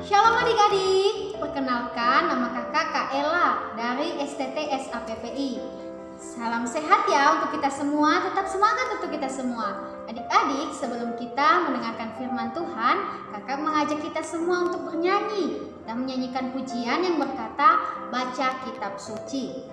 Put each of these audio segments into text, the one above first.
Shalom adik-adik, perkenalkan nama kakak Kak Ella dari STT SAPPI. Salam sehat ya untuk kita semua, tetap semangat untuk kita semua. Adik-adik, sebelum kita mendengarkan firman Tuhan, kakak mengajak kita semua untuk bernyanyi dan menyanyikan pujian yang berkata, baca kitab suci.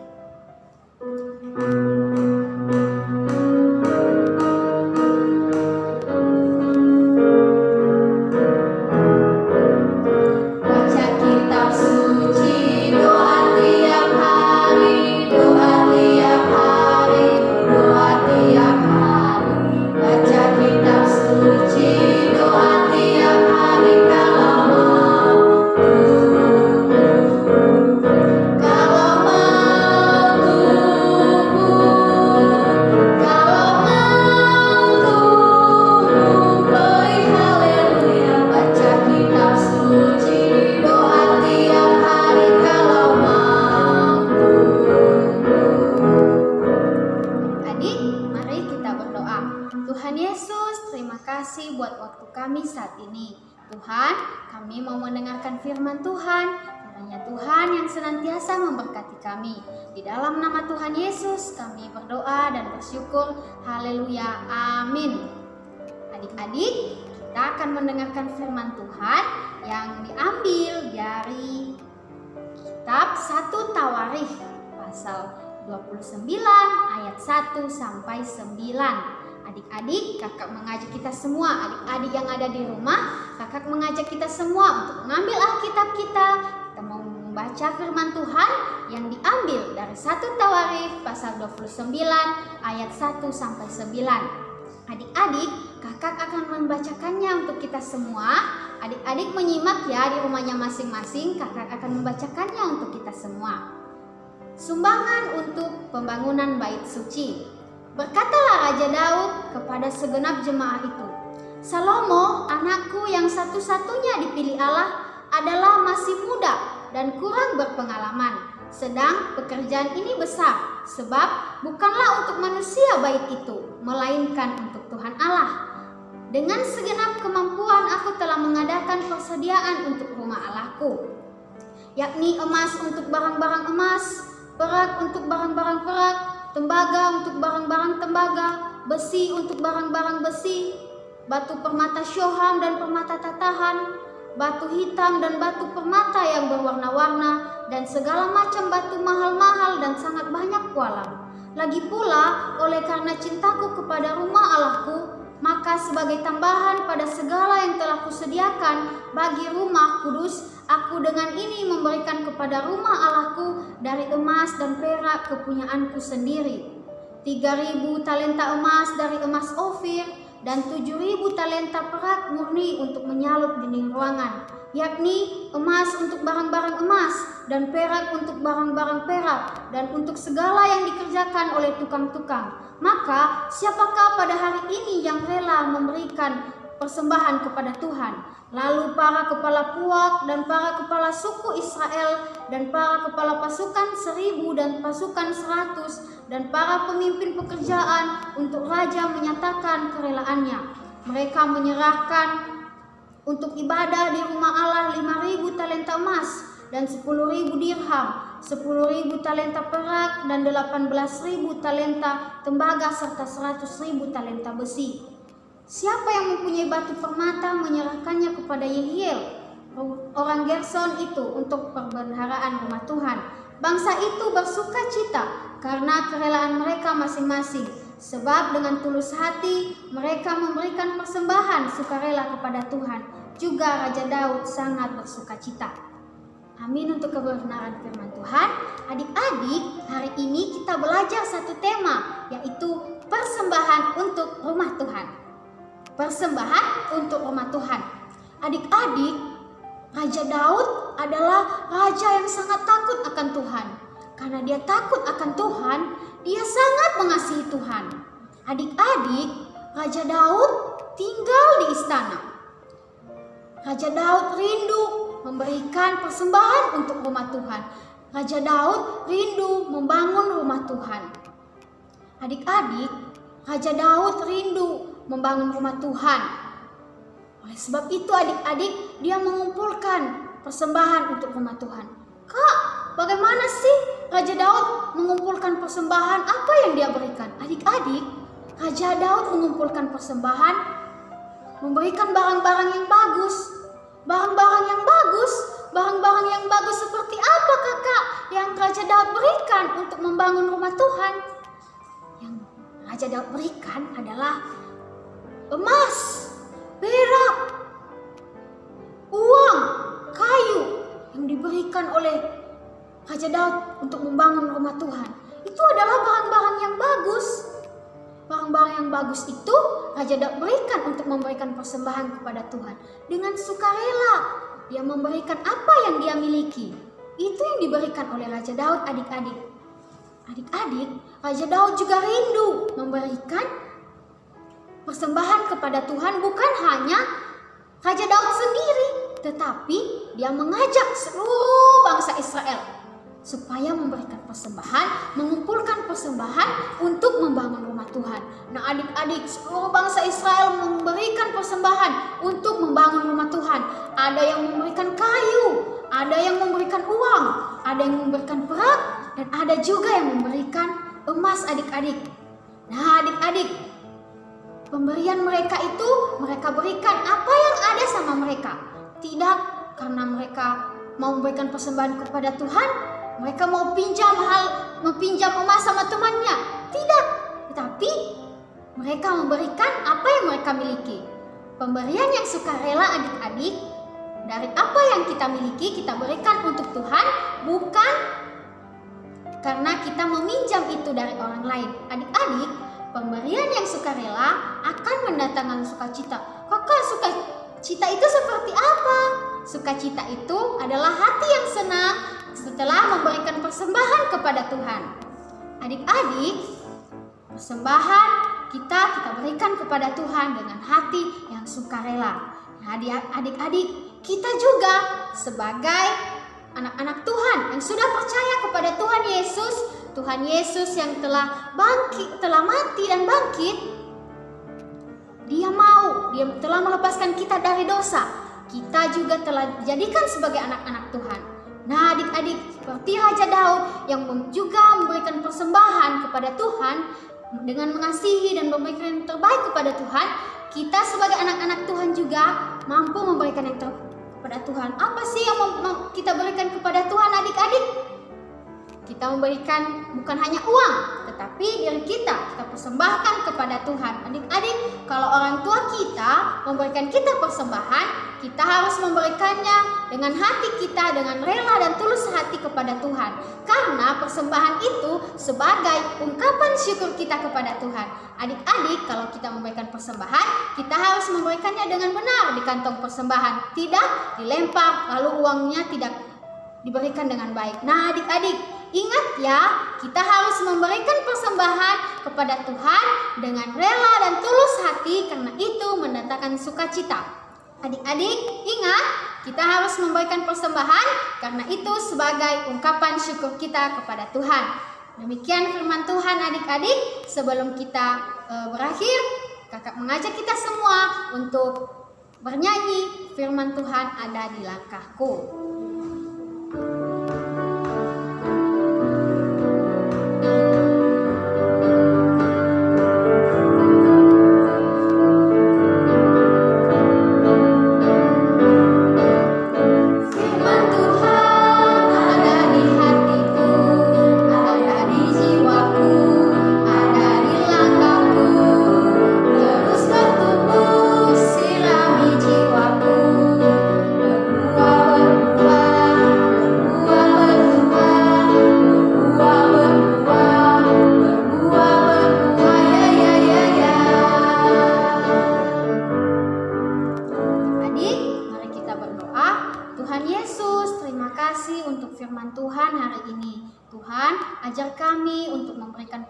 Tuhan Yesus, terima kasih buat waktu kami saat ini. Tuhan, kami mau mendengarkan firman Tuhan. Kiranya Tuhan yang senantiasa memberkati kami. Di dalam nama Tuhan Yesus, kami berdoa dan bersyukur. Haleluya, amin. Adik-adik, kita akan mendengarkan firman Tuhan yang diambil dari kitab 1 Tawarikh pasal 29 ayat 1 sampai 9. Adik-adik, kakak mengajak kita semua, adik-adik yang ada di rumah, kakak mengajak kita semua untuk mengambil Alkitab kita. Kita mau membaca firman Tuhan yang diambil dari 1 Tawarikh pasal 29 ayat 1 sampai 9. Adik-adik, kakak akan membacakannya untuk kita semua. Adik-adik menyimak ya di rumahnya masing-masing, kakak akan membacakannya untuk kita semua. Sumbangan untuk pembangunan bait suci. Berkatalah Raja Daud kepada segenap jemaah itu, Salomo, anakku yang satu-satunya dipilih Allah, adalah masih muda dan kurang berpengalaman. Sedang pekerjaan ini besar, sebab bukanlah untuk manusia bait itu, melainkan untuk Tuhan Allah. Dengan segenap kemampuan aku telah mengadakan persediaan untuk rumah Allahku, yakni emas untuk barang-barang emas, perak untuk barang-barang perak, tembaga untuk barang-barang tembaga, besi untuk barang-barang besi, batu permata syoham dan permata tatahan, batu hitam dan batu permata yang berwarna-warna, dan segala macam batu mahal-mahal dan sangat banyak kualam. Lagi pula, oleh karena cintaku kepada rumah Allahku, maka sebagai tambahan pada segala yang telah kusediakan bagi rumah kudus, aku dengan ini memberikan kepada rumah Allahku dari emas dan perak kepunyaanku sendiri, 3.000 talenta emas dari emas Ofir dan 7.000 talenta perak murni untuk menyalut dinding ruangan, yakni emas untuk barang-barang emas dan perak untuk barang-barang perak dan untuk segala yang dikerjakan oleh tukang-tukang. Maka siapakah pada hari ini yang rela memberikan persembahan kepada Tuhan? Lalu para kepala puak dan para kepala suku Israel dan para kepala pasukan 1.000 dan pasukan 100 dan para pemimpin pekerjaan untuk raja menyatakan kerelaannya. Mereka menyerahkan untuk ibadah di rumah Allah 5.000 talenta emas dan 10.000 dirham, 10.000 talenta perak dan 18.000 talenta tembaga serta 100.000 talenta besi. Siapa yang mempunyai batu permata menyerahkannya kepada Yehiel, orang Gerson itu, untuk perbendaharaan rumah Tuhan. Bangsa itu bersuka cita karena kerelaan mereka masing-masing, sebab dengan tulus hati mereka memberikan persembahan sukarela kepada Tuhan. Juga Raja Daud sangat bersuka cita. Amin untuk kebenaran firman Tuhan. Adik-adik, hari ini kita belajar satu tema, yaitu persembahan untuk rumah Tuhan. Persembahan untuk rumah Tuhan. Adik-adik, Raja Daud adalah raja yang sangat takut akan Tuhan. Karena dia takut akan Tuhan, dia sangat mengasihi Tuhan. Adik-adik, Raja Daud tinggal di istana. Raja Daud rindu memberikan persembahan untuk rumah Tuhan. Raja Daud rindu membangun rumah Tuhan. Adik-adik, Raja Daud rindu membangun rumah Tuhan. Oleh sebab itu adik-adik, dia mengumpulkan persembahan untuk rumah Tuhan. Kak, bagaimana sih Raja Daud mengumpulkan persembahan? Apa yang dia berikan? Adik-adik, Raja Daud mengumpulkan persembahan, memberikan barang-barang yang bagus. Barang-barang yang bagus seperti apa kakak yang Raja Daud berikan untuk membangun rumah Tuhan? Yang Raja Daud berikan adalah emas, perak, uang, kayu yang diberikan oleh Raja Daud untuk membangun rumah Tuhan. Itu adalah barang-barang yang bagus. Barang-barang yang bagus itu Raja Daud berikan untuk memberikan persembahan kepada Tuhan. Dengan sukarela dia memberikan apa yang dia miliki. Itu yang diberikan oleh Raja Daud, adik-adik. Adik-adik, Raja Daud juga rindu memberikan persembahan kepada Tuhan, bukan hanya Raja Daud sendiri, tetapi dia mengajak seluruh bangsa Israel supaya memberikan persembahan, mengumpulkan persembahan untuk membangun rumah Tuhan. Nah adik-adik, seluruh bangsa Israel memberikan persembahan untuk membangun rumah Tuhan. Ada yang memberikan kayu, ada yang memberikan uang, ada yang memberikan perak, dan ada juga yang memberikan emas, adik-adik. Nah adik-adik, pemberian mereka itu mereka berikan apa yang ada sama mereka. Tidak karena mereka mau memberikan persembahan kepada Tuhan, mereka mau pinjam emas sama temannya. Tidak, tetapi mereka memberikan apa yang mereka miliki. Pemberian yang sukarela, adik-adik, dari apa yang kita miliki kita berikan untuk Tuhan, bukan karena kita meminjam itu dari orang lain. Adik-adik, pemberian yang sukarela akan mendatangkan sukacita. Kakak, sukacita itu seperti apa? Sukacita itu adalah hati yang senang setelah memberikan persembahan kepada Tuhan. Adik-adik, persembahan kita berikan kepada Tuhan dengan hati yang sukarela. Nah, adik-adik, kita juga sebagai anak-anak Tuhan yang sudah percaya kepada Tuhan Yesus yang telah mati dan bangkit. Dia telah melepaskan kita dari dosa. Kita juga telah dijadikan sebagai anak-anak Tuhan. Nah adik-adik, seperti Raja Daud yang juga memberikan persembahan kepada Tuhan dengan mengasihi dan memberikan yang terbaik kepada Tuhan, kita sebagai anak-anak Tuhan juga mampu memberikan yang terbaik kepada Tuhan. Apa sih yang kita berikan kepada Tuhan, adik-adik? Kita memberikan bukan hanya uang, tetapi diri kita persembahkan kepada Tuhan. Adik-adik, kalau orang tua kita memberikan kita persembahan, kita harus memberikannya dengan hati kita, dengan rela dan tulus hati kepada Tuhan. Karena persembahan itu sebagai ungkapan syukur kita kepada Tuhan. Adik-adik, kalau kita memberikan persembahan, kita harus memberikannya dengan benar di kantong persembahan. Tidak dilempar, lalu uangnya tidak diberikan dengan baik. Nah adik-adik, ingat ya, kita harus memberikan persembahan kepada Tuhan dengan rela dan tulus hati, karena itu mendatangkan sukacita. Adik-adik, ingat, kita harus memberikan persembahan karena itu sebagai ungkapan syukur kita kepada Tuhan. Demikian firman Tuhan, adik-adik. Sebelum kita berakhir, kakak mengajak kita semua untuk bernyanyi firman Tuhan ada di langkahku.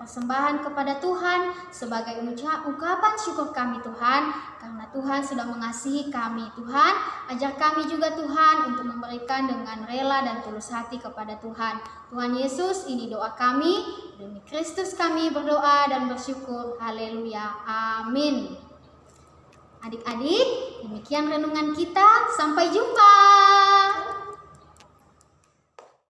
Persembahan kepada Tuhan sebagai ungkapan syukur kami Tuhan, karena Tuhan sudah mengasihi kami. Tuhan, ajar kami juga Tuhan untuk memberikan dengan rela dan tulus hati kepada Tuhan. Tuhan Yesus, ini doa kami, demi Kristus kami berdoa dan bersyukur. Haleluya, amin. Adik-adik, demikian renungan kita. Sampai jumpa.